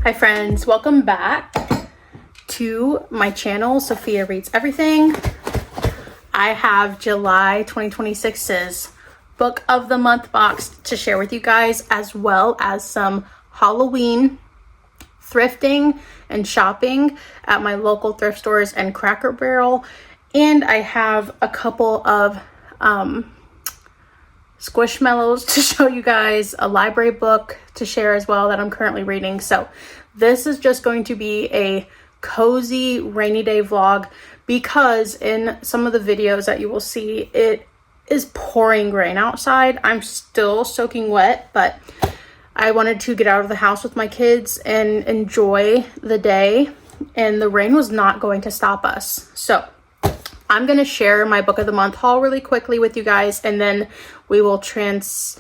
Hi friends, welcome back to my channel, Sophia Reads Everything. I have July 2026's Book of the Month box to share with you guys, as well as some Halloween thrifting and shopping at my local thrift stores and Cracker Barrel. And I have a couple of Squishmallows to show you guys, a library book to share as well that I'm currently reading. So this is just going to be a cozy rainy day vlog because in some of the videos that you will see, it is pouring rain outside. I'm still soaking wet, but I wanted to get out of the house with my kids and enjoy the day, and the rain was not going to stop us. So I'm going to share my book of the month haul really quickly with you guys, and then we will transfer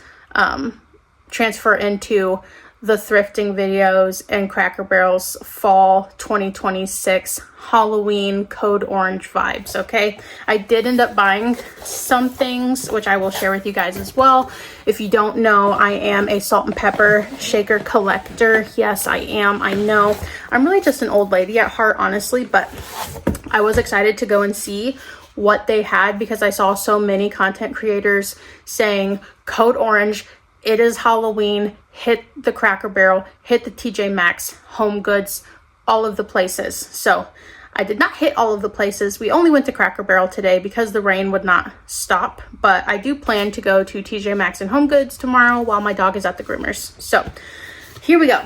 into the thrifting videos and Cracker Barrel's fall 2026 Halloween code orange vibes. Okay, I did end up buying some things which I will share with you guys as well. If you don't know, I am a salt and pepper shaker collector. Yes, I am. I know I'm really just an old lady at heart, honestly, but I was excited to go and see what they had because I saw so many content creators saying code orange, it is Halloween, hit the Cracker Barrel, hit the TJ Maxx, Home Goods, all of the places. So I did not hit all of the places. We only went to Cracker Barrel today because the rain would not stop, but I do plan to go to TJ Maxx and Home Goods tomorrow while my dog is at the groomers. So here we go.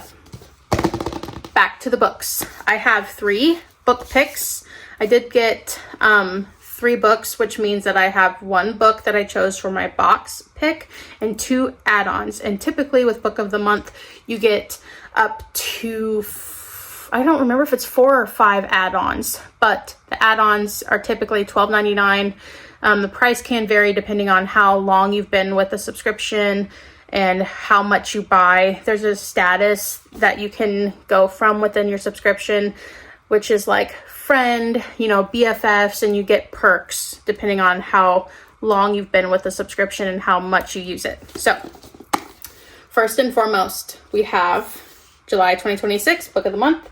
Back to the books. I have 3 book picks. I did get 3 books, which means that I have 1 book that I chose for my box pick and 2 add-ons. And typically with book of the month, you get up to, I don't remember if it's 4 or 5 add-ons, but the add-ons are typically $12.99. The price can vary depending on how long you've been with the subscription and how much you buy. There's a status that you can go from within your subscription, which is like friend, BFFs, and you get perks depending on how long you've been with the subscription and how much you use it. So first and foremost, we have July 2026 book of the month,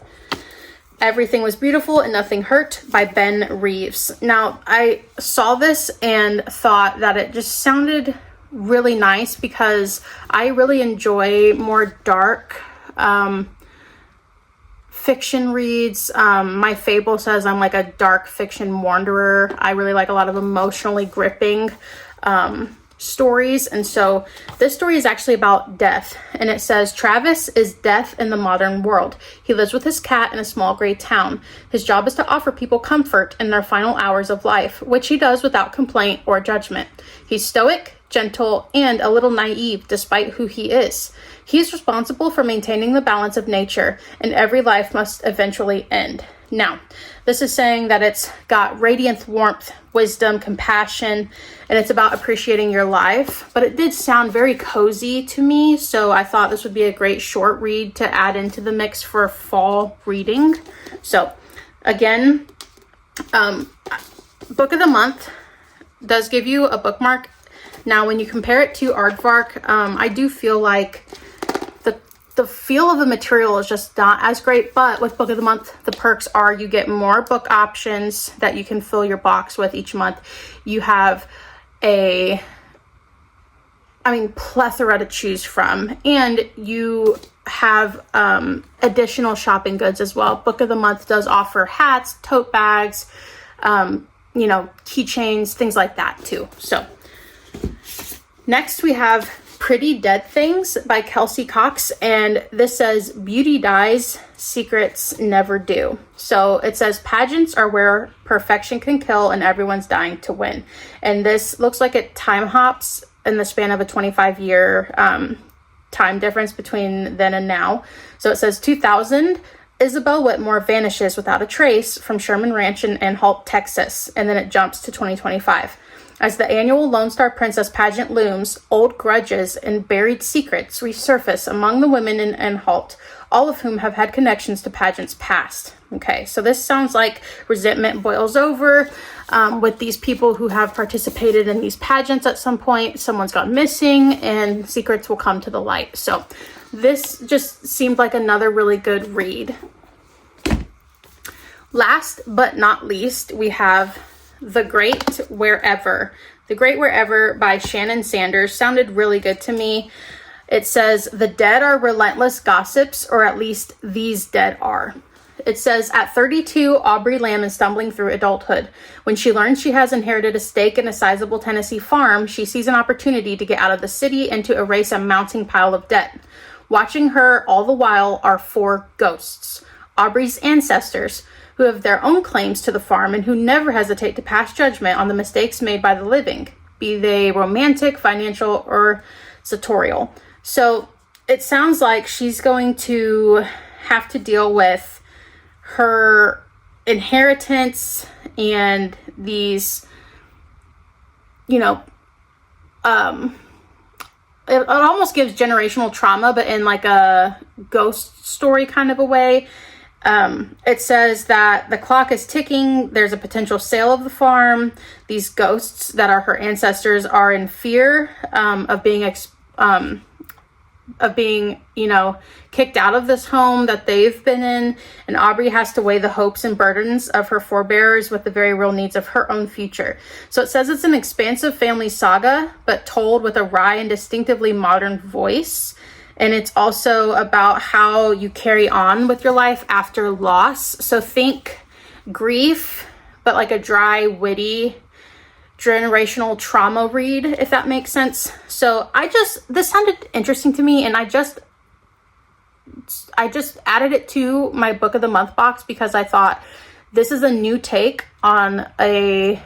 Everything Was Beautiful and Nothing Hurt by Ben Reeves. Now, I saw this and thought that it just sounded really nice because I really enjoy more dark fiction reads. My Fable says I'm like a dark fiction wanderer. I really like a lot of emotionally gripping stories, and so this story is actually about death, and it says Travis is death in the modern world. He lives with his cat in a small gray town. His job is to offer people comfort in their final hours of life, which he does without complaint or judgment. He's stoic, gentle, and a little naive despite who he is. He is responsible for maintaining the balance of nature, and every life must eventually end. Now, this is saying that it's got radiant warmth, wisdom, compassion, and it's about appreciating your life. But it did sound very cozy to me, so I thought this would be a great short read to add into the mix for fall reading. So, again, book of the month does give you a bookmark. Now, when you compare it to Aardvark, I do feel like the feel of the material is just not as great, but with book of the month, the perks are you get more book options that you can fill your box with each month. You have plethora to choose from, and you have additional shopping goods as well. Book of the month does offer hats, tote bags, keychains, things like that too. So next we have Pretty Dead Things by Kelsey Cox, and this says beauty dies, secrets never do. So it says pageants are where perfection can kill and everyone's dying to win. And this looks like it time hops in the span of a 25-year time difference between then and now. So it says 2000, Isabel Whitmore vanishes without a trace from Sherman Ranch in Anhalt, Texas, and then it jumps to 2025. As the annual Lone Star Princess pageant looms, old grudges and buried secrets resurface among the women in Anhalt, all of whom have had connections to pageants past. Okay, so this sounds like resentment boils over with these people who have participated in these pageants at some point. Someone's gone missing and secrets will come to the light. So this just seemed like another really good read. Last but not least, we have The Great Wherever. The Great Wherever by Shannon Sanders sounded really good to me. It says, the dead are relentless gossips, or at least these dead are. It says, at 32, Aubrey Lamb is stumbling through adulthood. When she learns she has inherited a stake in a sizable Tennessee farm, she sees an opportunity to get out of the city and to erase a mounting pile of debt. Watching her all the while are 4 ghosts, Aubrey's ancestors, who have their own claims to the farm and who never hesitate to pass judgment on the mistakes made by the living, be they romantic, financial, or sartorial. So it sounds like she's going to have to deal with her inheritance and these, you know, it almost gives generational trauma, but in like a ghost story kind of a way. It says that the clock is ticking. There's a potential sale of the farm. These ghosts that are her ancestors are in fear of being, you know, kicked out of this home that they've been in. And Aubrey has to weigh the hopes and burdens of her forebears with the very real needs of her own future. So it says it's an expansive family saga, but told with a wry and distinctively modern voice. And it's also about how you carry on with your life after loss. So think grief, but like a dry, witty, generational trauma read, if that makes sense. So this sounded interesting to me, and I just added it to my book of the month box because I thought this is a new take on a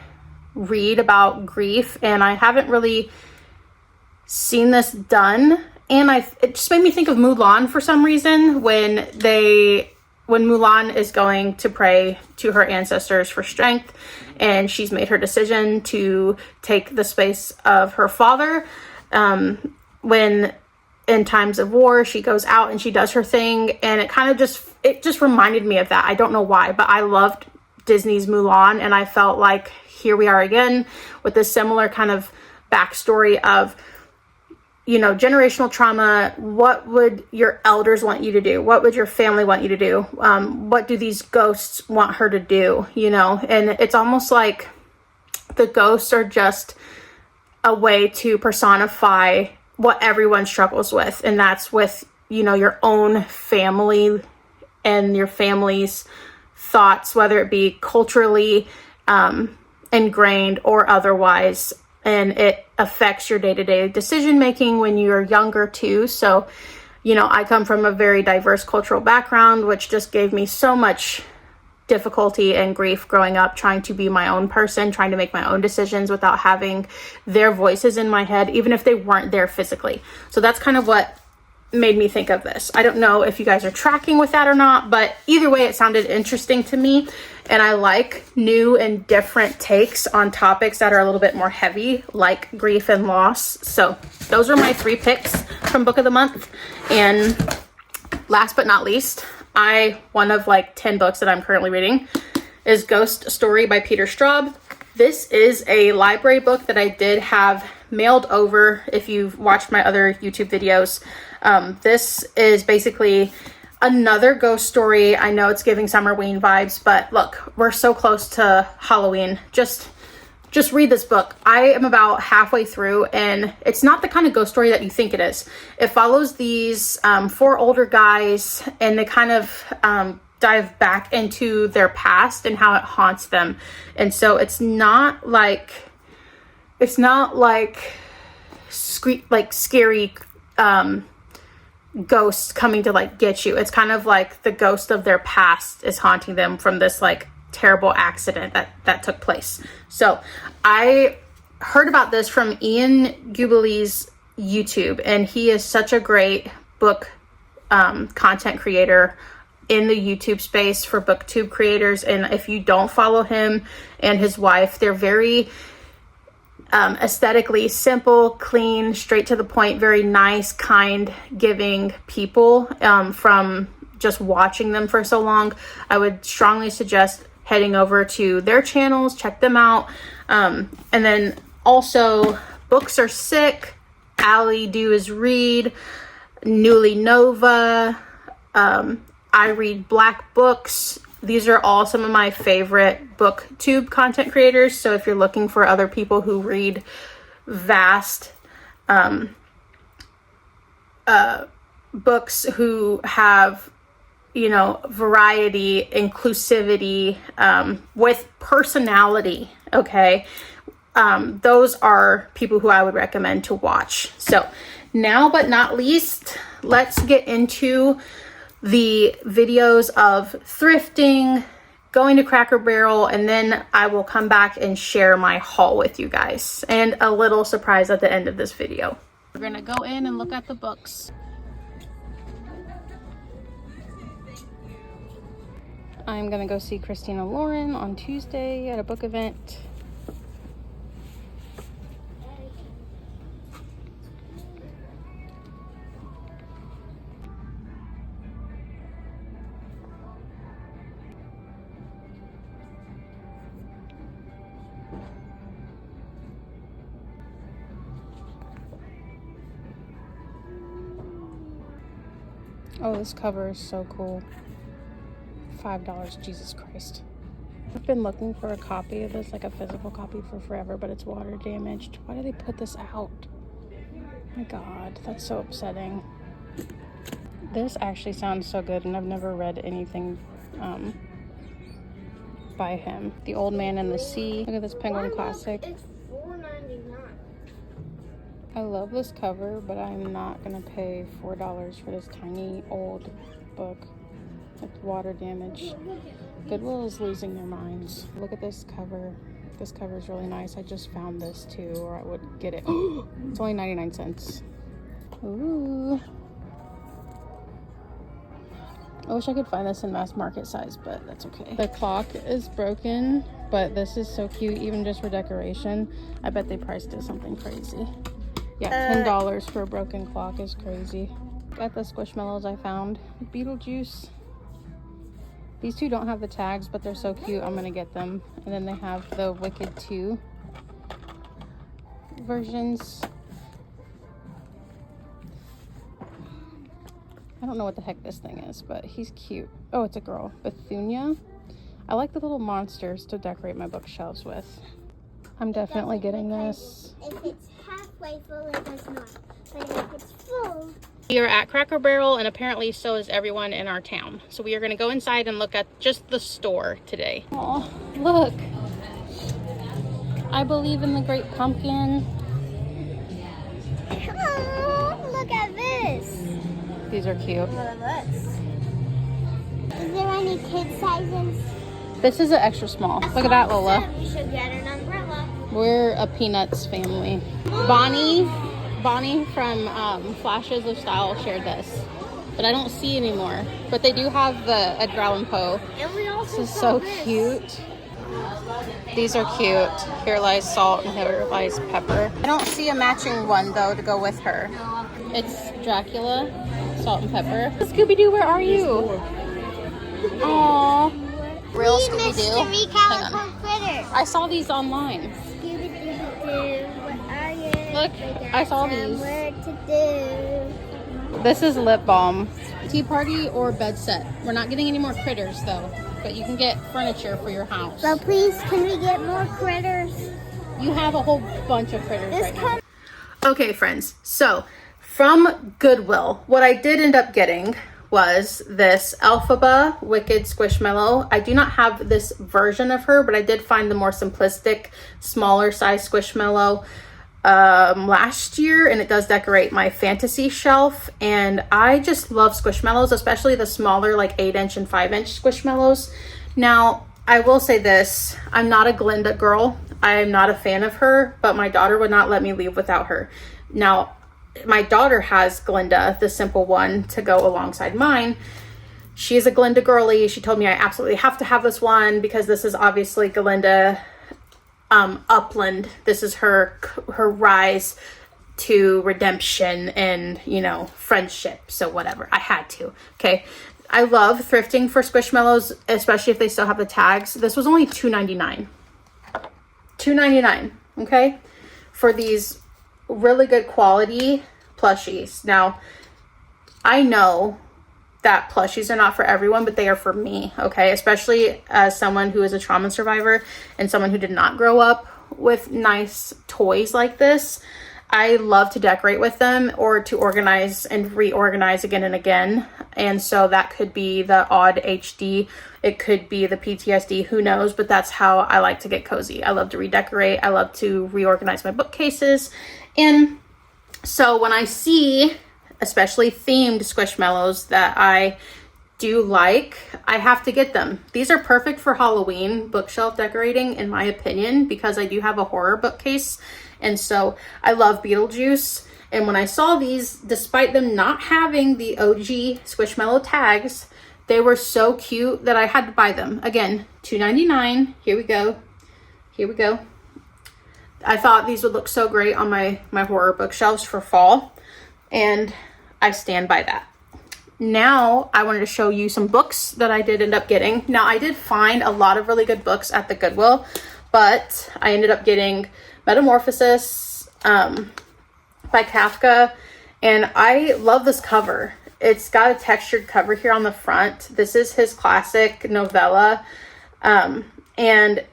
read about grief, and I haven't really seen this done. And it just made me think of Mulan for some reason when Mulan is going to pray to her ancestors for strength, and she's made her decision to take the space of her father. When in times of war, she goes out and she does her thing, and it just reminded me of that. I don't know why, but I loved Disney's Mulan, and I felt like here we are again with this similar kind of backstory of, you know, generational trauma. What would your elders want you to do? What would your family want you to do? What do these ghosts want her to do? You know, and it's almost like the ghosts are just a way to personify what everyone struggles with. And that's with, you know, your own family and your family's thoughts, whether it be culturally ingrained or otherwise. And it affects your day-to-day decision making when you're younger too. So, you know, I come from a very diverse cultural background, which just gave me so much difficulty and grief growing up, trying to be my own person, trying to make my own decisions without having their voices in my head, even if they weren't there physically. So that's kind of what made me think of this. I don't know if you guys are tracking with that or not, but either way, it sounded interesting to me. And I like new and different takes on topics that are a little bit more heavy, like grief and loss. So those are my 3 picks from Book of the Month. And last but not least, one of like 10 books that I'm currently reading is Ghost Story by Peter Straub. This is a library book that I did have mailed over. If you've watched my other YouTube videos, this is basically another ghost story. I know it's giving Summerween vibes, but look, we're so close to Halloween. Just read this book. I am about halfway through, and it's not the kind of ghost story that you think it is. It follows these 4 older guys, and they kind of dive back into their past and how it haunts them. And so it's not like scary ghosts coming to like get you. It's kind of like the ghost of their past is haunting them from this like terrible accident that took place. So I heard about this from Ian Gubilee's YouTube, and he is such a great book content creator in the YouTube space for booktube creators. And if you don't follow him and his wife, they're very aesthetically simple, clean, straight to the point, very nice, kind, giving people. From just watching them for so long, I would strongly suggest heading over to their channels, check them out. And then also, Books Are Sick, Allie Do Is Read. Newly Nova, I Read Black Books. These are all some of my favorite booktube content creators. So if you're looking for other people who read vast books, who have, you know, variety, inclusivity, with personality, okay, those are people who I would recommend to watch. So now but not least, let's get into the videos of thrifting, going to Cracker Barrel, and then I will come back and share my haul with you guys and a little surprise at the end of this video. We're gonna go in and look at the books. I'm gonna go see Christina Lauren on Tuesday at a book event. Oh, this cover is so cool. $5, Jesus Christ. I've been looking for a copy of this, like a physical copy, for forever, but it's water damaged. Why do they put this out? My God, that's so upsetting. This actually sounds so good, and I've never read anything by him. The Old Man and the Sea. Look at this Penguin Classic. It's $4.99. I love this cover, but I'm not gonna pay $4 for this tiny old book. It's water damage. Goodwill is losing their minds. Look at this cover. This cover is really nice. I just found this too, or I would get it. It's only 99 cents. Ooh. I wish I could find this in mass market size, but that's okay. The clock is broken, but this is so cute, even just for decoration. I bet they priced it something crazy. Yeah, $10 for a broken clock is crazy. Got the Squishmallows I found. Beetlejuice. These two don't have the tags, but they're so cute. I'm gonna get them. And then they have the Wicked 2 versions. I don't know what the heck this thing is, but he's cute. Oh, it's a girl. Bethunia. I like the little monsters to decorate my bookshelves with. I'm definitely getting this. If it's halfway full, it does not. But if it's full... We are at Cracker Barrel, and apparently so is everyone in our town. So we are going to go inside and look at just the store today. Oh, look. I Believe in the Great Pumpkin. Oh, look at this. These are cute. Look at this. Is there any kid sizes? This is an extra small. Look at that, Lola. You should get an umbrella. We're a Peanuts family. Bonnie from Flashes of Style shared this, but I don't see anymore. But they do have the Edgar Allan Poe. And we also This is so cute. These are cute. Here lies salt and here lies pepper. I don't see a matching one though to go with her. It's Dracula, salt and pepper. Scooby-Doo, where are you? Aww. Real Scooby-Doo. Hang on. I saw these online. Look, I saw these. This is lip balm. Tea party or bed set. We're not getting any more critters though, but you can get furniture for your house. So please, can we get more critters? You have a whole bunch of critters right now. Okay, friends. So from Goodwill, what I did end up getting was this Elphaba Wicked Squishmallow. I do not have this version of her, but I did find the more simplistic, smaller size Squishmallow last year, and it does decorate my fantasy shelf. And I just love Squishmallows, especially the smaller, like 8-inch and 5-inch Squishmallows. Now, I will say this, I'm not a Glinda girl. I am not a fan of her, but my daughter would not let me leave without her. Now, my daughter has Glinda, the simple one, to go alongside mine. She is a Glinda girly. She told me I absolutely have to have this one because this is obviously Glinda Upland. This is her rise to redemption and, you know, friendship. So whatever, I had to. Okay, I love thrifting for Squishmallows, especially if they still have the tags. This was only $2.99. $2.99. Okay, for these really good quality plushies. Now, I know that plushies are not for everyone, but they are for me, okay? Especially as someone who is a trauma survivor and someone who did not grow up with nice toys like this. I love to decorate with them or to organize and reorganize again and again. And so that could be the odd HD. It could be the PTSD, who knows? But that's how I like to get cozy. I love to redecorate. I love to reorganize my bookcases. And so when I see especially themed Squishmallows that I do like, I have to get them. These are perfect for Halloween bookshelf decorating, in my opinion, because I do have a horror bookcase. And so I love Beetlejuice. And when I saw these, despite them not having the OG Squishmallow tags, they were so cute that I had to buy them. Again, $2.99. Here we go. Here we go. I thought these would look so great on my horror bookshelves for fall. And I stand by that. Now I wanted to show you some books that I did end up getting. Now I did find a lot of really good books at the Goodwill, but I ended up getting Metamorphosis by Kafka, and I love this cover. It's got a textured cover here on the front. This is his classic novella, and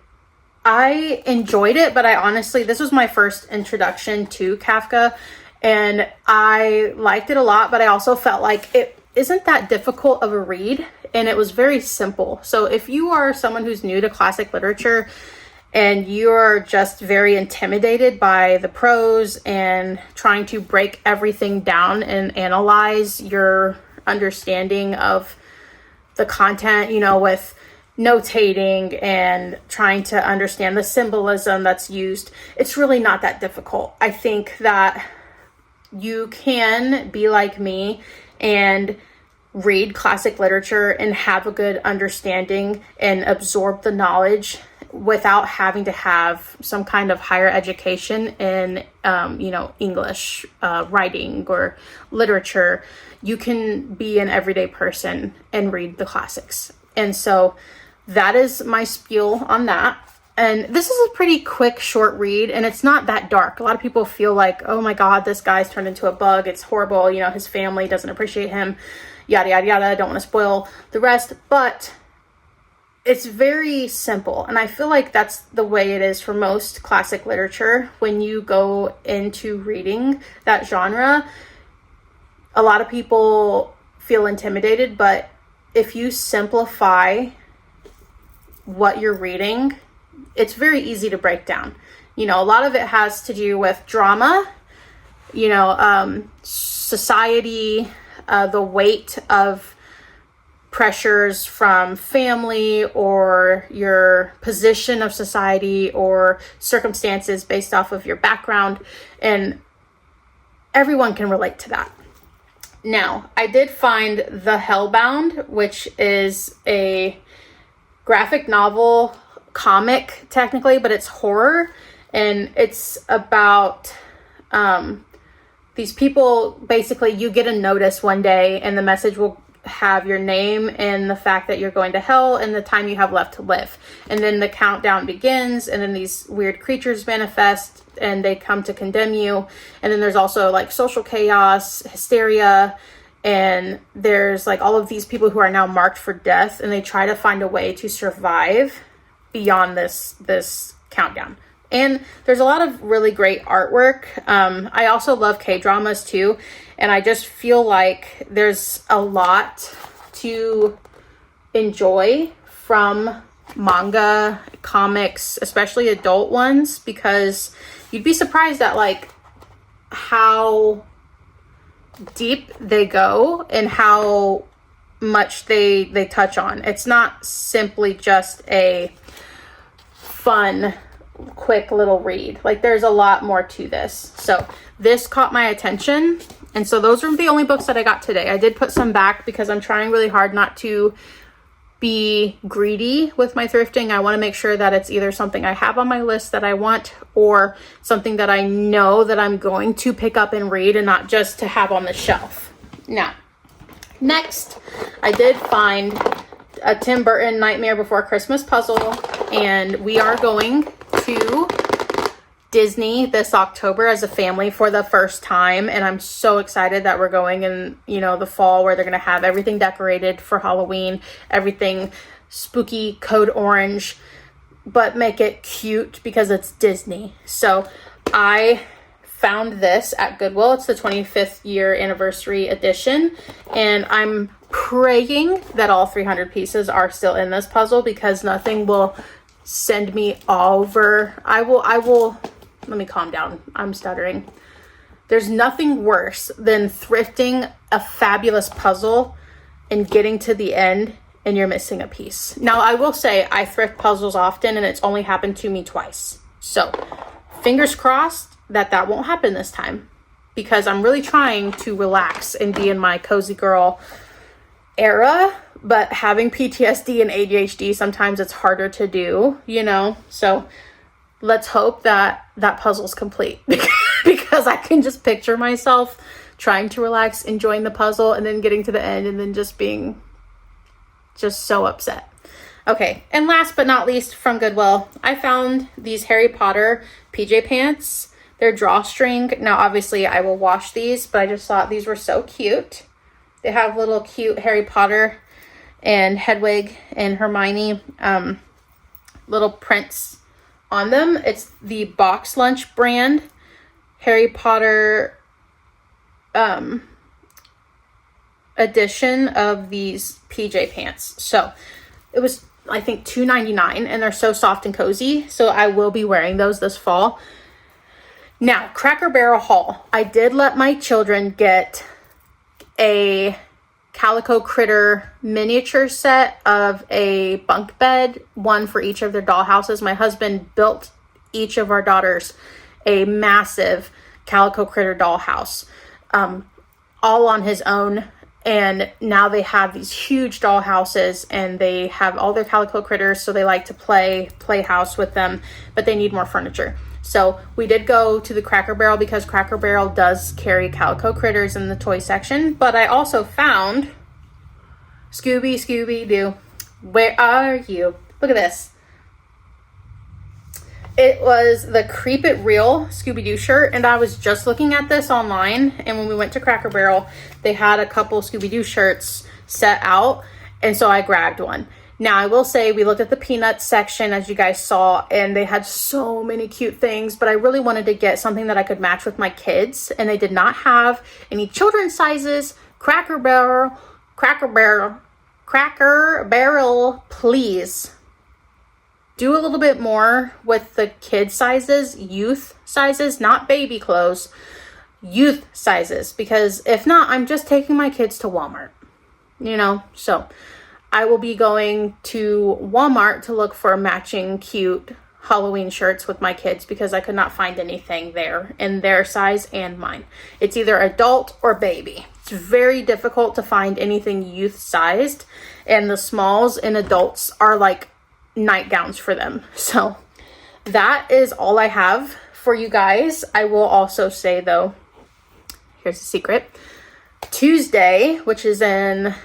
I enjoyed it, but I honestly, this was my first introduction to Kafka, and I liked it a lot, but I also felt like it isn't that difficult of a read, and it was very simple. So if you are someone who's new to classic literature and you're just very intimidated by the prose and trying to break everything down and analyze your understanding of the content, you know, with notating and trying to understand the symbolism that's used, it's really not that difficult. I think that you can be like me and read classic literature and have a good understanding and absorb the knowledge without having to have some kind of higher education in, you know, English writing or literature. You can be an everyday person and read the classics. And so that is my spiel on that. And this is a pretty quick, short read, and it's not that dark. A lot of people feel like, oh my God, this guy's turned into a bug. It's horrible. You know, his family doesn't appreciate him, yada, yada, yada. I don't want to spoil the rest, but it's very simple. And I feel like that's the way it is for most classic literature. When you go into reading that genre, a lot of people feel intimidated, but if you simplify what you're reading, it's very easy to break down. You know, a lot of it has to do with drama, you know, society, the weight of pressures from family or your position of society or circumstances based off of your background. And everyone can relate to that. Now, I did find The Hellbound, which is a graphic novel comic technically, but it's horror, and it's about these people. Basically, you get a notice one day and the message will have your name and the fact that you're going to hell and the time you have left to live, and then the countdown begins, and then these weird creatures manifest and they come to condemn you. And then there's also like social chaos, hysteria, and there's like all of these people who are now marked for death, and they try to find a way to survive beyond this countdown. And there's a lot of really great artwork. I also love K-dramas too, and I just feel like there's a lot to enjoy from manga, comics, especially adult ones, because you'd be surprised at like how deep they go and how much they touch on. It's not simply just a fun, quick little read. Like, there's a lot more to this. So this caught my attention, and so those are the only books that I got today. I did put some back because I'm trying really hard not to be greedy with my thrifting. I want to make sure that it's either something I have on my list that I want or something that I know that I'm going to pick up and read, and not just to have on the shelf. Now, next, I did find a Tim Burton Nightmare Before Christmas puzzle, and we are going to Disney this October as a family for the first time, and I'm so excited that we're going in, you know, the fall, where they're gonna have everything decorated for Halloween, everything spooky, code orange, but make it cute because it's Disney. So I found this at Goodwill. It's the 25th year anniversary edition, and I'm praying that all 300 pieces are still in this puzzle, because nothing will send me over. I will let me calm down, I'm stuttering. There's nothing worse than thrifting a fabulous puzzle and getting to the end and you're missing a piece. Now, I will say I thrift puzzles often, and it's only happened to me twice. So fingers crossed that that won't happen this time, because I'm really trying to relax and be in my cozy girl era. But having PTSD and ADHD, sometimes it's harder to do, you know? So let's hope that that puzzle's complete, because I can just picture myself trying to relax, enjoying the puzzle, and then getting to the end and then just being just so upset. Okay, and last but not least, from Goodwill, I found these Harry Potter PJ pants. They're drawstring. Now, obviously, I will wash these, but I just thought these were so cute. They have little cute Harry Potter and Hedwig and Hermione little prints on them. It's the Box Lunch brand Harry Potter edition of these PJ pants. So it was, I think, $2.99, and they're so soft and cozy. So I will be wearing those this fall. Now, Cracker Barrel haul. I did let my children get a Calico Critter miniature set of a bunk bed, one for each of their dollhouses. My husband built each of our daughters a massive Calico Critter dollhouse, all on his own. And now they have these huge dollhouses, and they have all their Calico Critters, so they like to play house with them, but they need more furniture. So we did go to the Cracker Barrel, because Cracker Barrel does carry Calico Critters in the toy section. But I also found Scooby-Doo. Where are you? Look at this. It was the Creep It Real Scooby-Doo shirt, and I was just looking at this online, and when we went to Cracker Barrel, they had a couple Scooby-Doo shirts set out, and so I grabbed one. Now, I will say, we looked at the Peanuts section, as you guys saw, and they had so many cute things, but I really wanted to get something that I could match with my kids, and they did not have any children's sizes. Cracker Barrel, please do a little bit more with the kid sizes, youth sizes, not baby clothes, youth sizes, because if not, I'm just taking my kids to Walmart, you know? So I will be going to Walmart to look for matching cute Halloween shirts with my kids, because I could not find anything there in their size and mine. It's either adult or baby. It's very difficult to find anything youth sized, and the smalls in adults are like nightgowns for them. So that is all I have for you guys. I will also say, though, here's a secret. Tuesday, which is in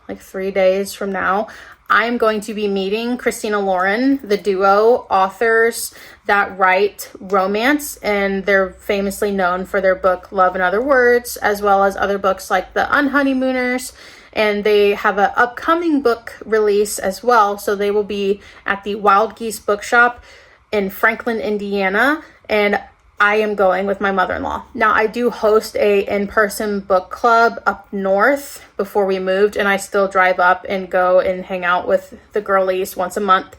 like 3 days from now, I am going to be meeting Christina Lauren, the duo authors that write romance, and they're famously known for their book Love in Other Words, as well as other books like The Unhoneymooners, and they have an upcoming book release as well. So they will be at the Wild Geese Bookshop in Franklin, Indiana, and I am going with my mother-in-law. Now, I do host a in-person book club up north before we moved, and I still drive up and go and hang out with the girlies once a month.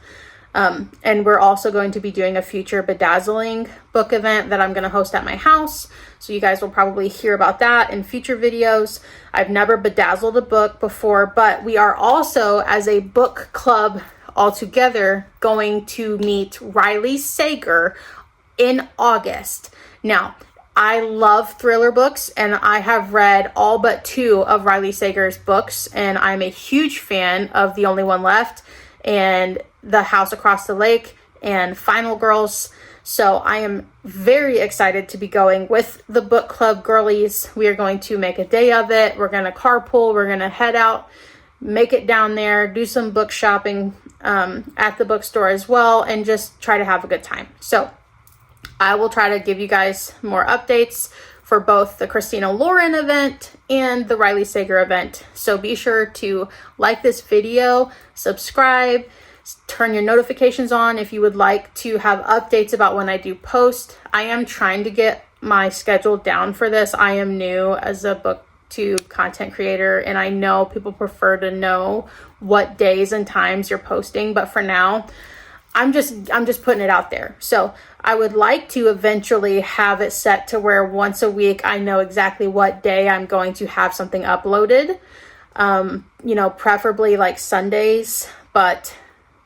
And we're also going to be doing a future bedazzling book event that I'm going to host at my house. So you guys will probably hear about that in future videos. I've never bedazzled a book before, but we are also, as a book club all together, going to meet Riley Sager in August. Now, I love thriller books, and I have read all but 2 of Riley Sager's books, and I'm a huge fan of The Only One Left and The House Across the Lake and Final Girls. So I am very excited to be going with the book club girlies. We are going to make a day of it. We're going to carpool. We're going to head out, make it down there, do some book shopping at the bookstore as well, and just try to have a good time. So I will try to give you guys more updates for both the Christina Lauren event and the Riley Sager event. So be sure to like this video, subscribe, turn your notifications on if you would like to have updates about when I do post. I am trying to get my schedule down for this. I am new as a booktube content creator, and I know people prefer to know what days and times you're posting, but for now, I'm just putting it out there. So I would like to eventually have it set to where once a week I know exactly what day I'm going to have something uploaded. You know, preferably like Sundays, but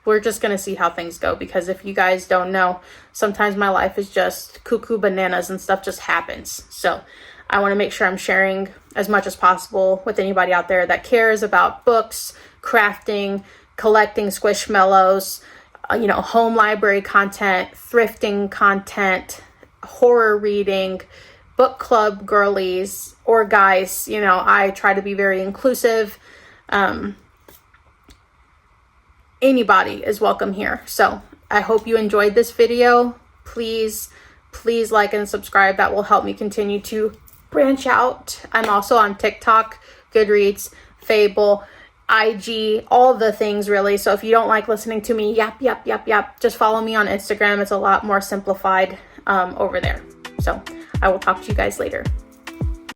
we're just going to see how things go, because if you guys don't know, sometimes my life is just cuckoo bananas and stuff just happens. So I want to make sure I'm sharing as much as possible with anybody out there that cares about books, crafting, collecting Squishmallows, you know, home library content, thrifting content, horror reading, book club girlies or guys. You know, I try to be very inclusive. Anybody is welcome here. So I hope you enjoyed this video. Please like and subscribe. That will help me continue to branch out. I'm also on TikTok, Goodreads, Fable, IG, all the things really. So if you don't like listening to me yap, just follow me on Instagram. It's a lot more simplified over there. So I will talk to you guys later.